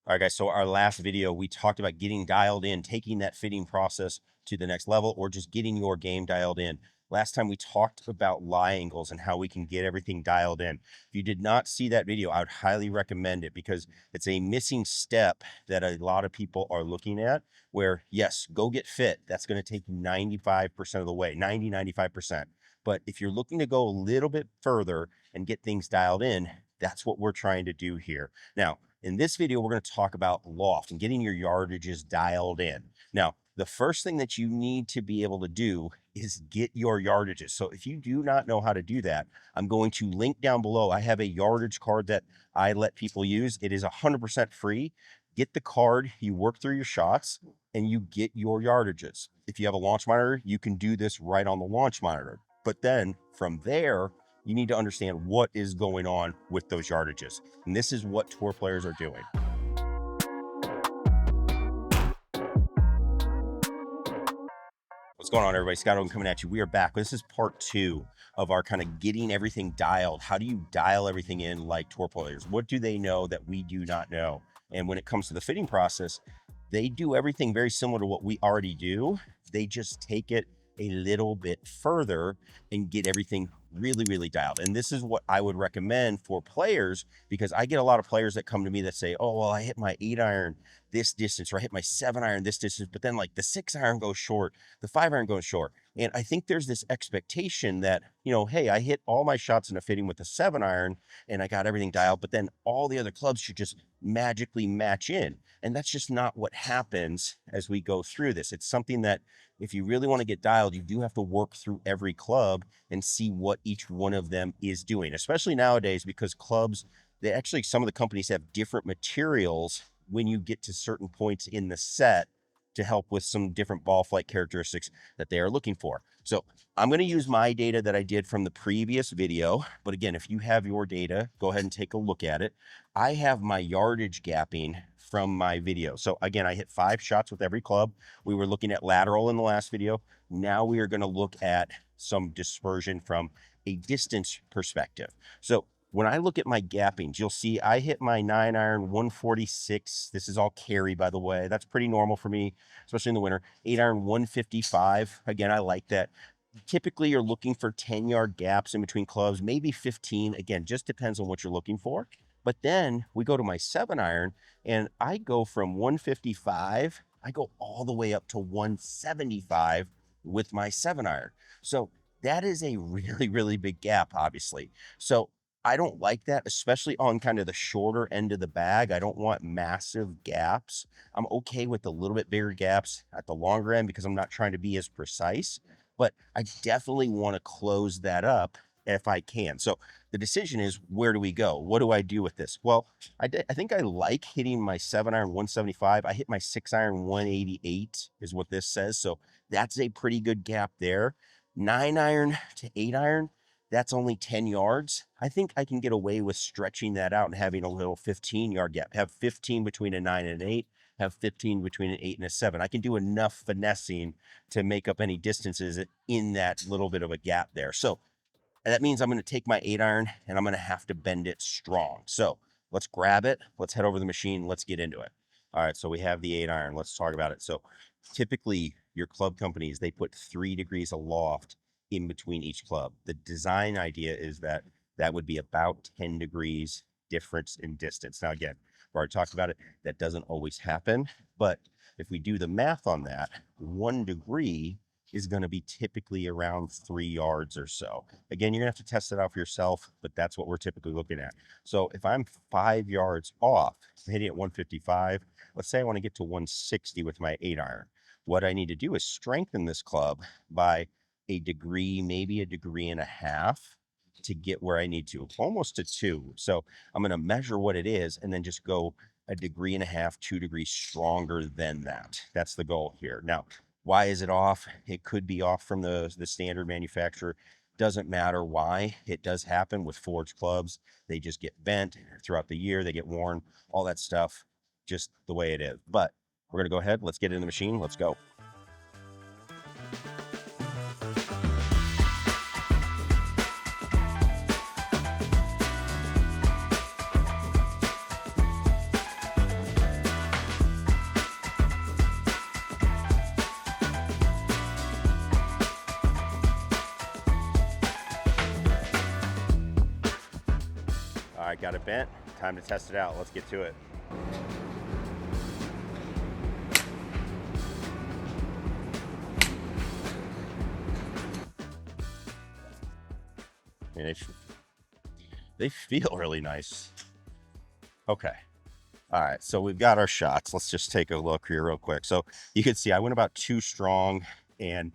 All right, guys. So our last video, we talked about getting dialed in, taking that fitting process to the next level, or just getting your game dialed in. Last time we talked about lie angles and how we can get everything dialed in. If you did not see that video, I would highly recommend it because it's a missing step that a lot of people are looking at where, yes, go get fit. That's going to take 95% of the way, 95%. But if you're looking to go a little bit further and get things dialed in, that's what we're trying to do here. Now, in this video, we're going to talk about loft and getting your yardages dialed in. Now, the first thing that you need to be able to do is get your yardages. So if you do not know how to do that, I'm going to link down below. I have a yardage card that I let people use. It is 100% free. Get the card, you work through your shots, and you get your yardages. If you have a launch monitor, you can do this right on the launch monitor. But then from there, you need to understand what is going on with those yardages. And this is what tour players are doing. What's going on, everybody? Scott Hogan coming at you. We are back. This is part 2 of our kind of getting everything dialed. How do you dial everything in like tour players? What do they know that we do not know? And when it comes to the fitting process, they do everything very similar to what we already do. They just take it a little bit further and get everything really dialed. And this is what I would recommend for players, because I get a lot of players that come to me that say, oh, well, I hit my 8-iron this distance, or I hit my 7-iron this distance, but then like the 6-iron goes short, the 5-iron goes short. And I think there's this expectation that, you know, hey, I hit all my shots in a fitting with a 7-iron and I got everything dialed, but then all the other clubs should just magically match in. And that's just not what happens as we go through this. It's something that if you really want to get dialed, you do have to work through every club and see what each one of them is doing, especially nowadays, because clubs, they actually, some of the companies have different materials when you get to certain points in the set to help with some different ball flight characteristics that they are looking for. So I'm going to use my data that I did from the previous video. But again, if you have your data, go ahead and take a look at it. I have my yardage gapping from my video. So again, I hit 5 shots with every club. We were looking at lateral in the last video. Now we are going to look at some dispersion from a distance perspective. So when I look at my gappings, you'll see I hit my 9-iron 146. This is all carry, by the way. That's pretty normal for me, especially in the winter. 8-iron 155. Again, I like that. Typically, you're looking for 10-yard gaps in between clubs, maybe 15. Again, just depends on what you're looking for. But then we go to my 7-iron, and I go from 155, I go all the way up to 175 with my 7-iron. So that is a really big gap, obviously. So I don't like that, especially on kind of the shorter end of the bag. I don't want massive gaps. I'm okay with a little bit bigger gaps at the longer end because I'm not trying to be as precise, but I definitely want to close that up if I can. So the decision is, where do we go? What do I do with this? Well, I think I like hitting my 7-iron 175. I hit my 6-iron 188 is what this says. So that's a pretty good gap there. 9-iron to 8-iron, that's only 10 yards. I think I can get away with stretching that out and having a little 15-yard gap. Have 15 between a 9 and an 8, have 15 between an 8 and a 7. I can do enough finessing to make up any distances in that little bit of a gap there. So that means I'm going to take my 8-iron and I'm going to have to bend it strong. So let's grab it. Let's head over to the machine. Let's get into it. All right, so we have the 8-iron. Let's talk about it. So typically your club companies, they put 3 degrees of loft in between each club. The design idea is that that would be about 10 degrees difference in distance. Now, again, we already talked about it. That doesn't always happen. But if we do the math on that, 1 degree is going to be typically around 3 yards or so. Again, you're going to have to test it out for yourself, but that's what we're typically looking at. So if I'm 5 yards off, hitting at 155, let's say I want to get to 160 with my 8-iron. What I need to do is strengthen this club by a degree, maybe a degree and a half to get where I need to, almost to 2. So I'm going to measure what it is and then just go a degree and a half, 2 degrees stronger than that. That's the goal here. Now, why is it off? It could be off from the standard manufacturer. Doesn't matter why. It does happen with forged clubs. They just get bent throughout the year. They get worn, all that stuff, just the way it is. But we're going to go ahead. Let's get in the machine. Let's go. right, got it bent. Time to test it out. Let's get to it. I mean, they feel really nice. Okay. All right, so we've got our shots. Let's just take a look here real quick. So you can see I went about 2 strong, and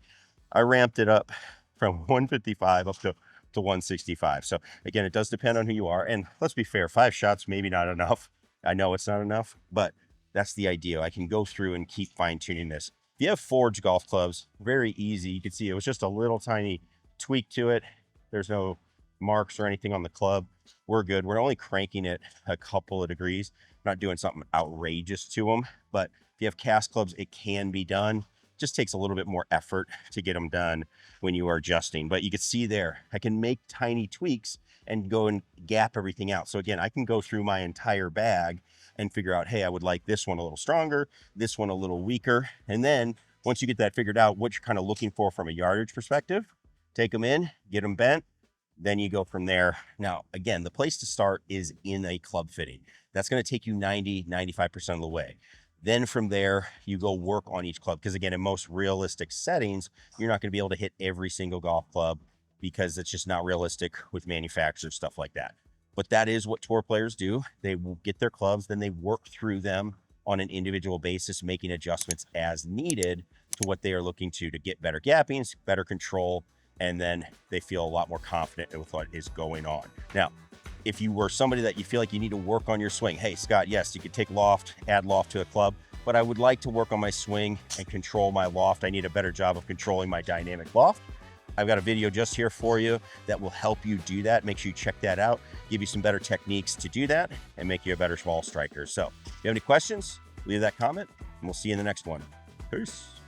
I ramped it up from 155 up to 165. So again, it does depend on who you are. And let's be fair, 5 shots, maybe not enough. I know it's not enough, but that's the idea. I can go through and keep fine tuning this. If you have forged golf clubs, very easy. You can see it was just a little tiny tweak to it. There's no marks or anything on the club. We're good. We're only cranking it a couple of degrees, not doing something outrageous to them. But if you have cast clubs, it can be done. Just takes a little bit more effort to get them done when you are adjusting. But you can see there, I can make tiny tweaks and go and gap everything out. So again, I can go through my entire bag and figure out, hey, I would like this one a little stronger, this one a little weaker. And then once you get that figured out, what you're kind of looking for from a yardage perspective, take them in, get them bent, then you go from there. Now, again, the place to start is in a club fitting. That's going to take you 95% of the way. Then from there, you go work on each club. Because again, in most realistic settings, you're not going to be able to hit every single golf club because it's just not realistic with manufacturers, stuff like that. But that is what tour players do. They will get their clubs, then they work through them on an individual basis, making adjustments as needed to what they are looking to get better gappings, better control, and then they feel a lot more confident with what is going on. Now, if you were somebody that you feel like you need to work on your swing, hey, Scott, yes, you could take loft, add loft to a club, but I would like to work on my swing and control my loft. I need a better job of controlling my dynamic loft. I've got a video just here for you that will help you do that. Make sure you check that out, give you some better techniques to do that, and make you a better ball striker. So if you have any questions, leave that comment, and we'll see you in the next one. Peace.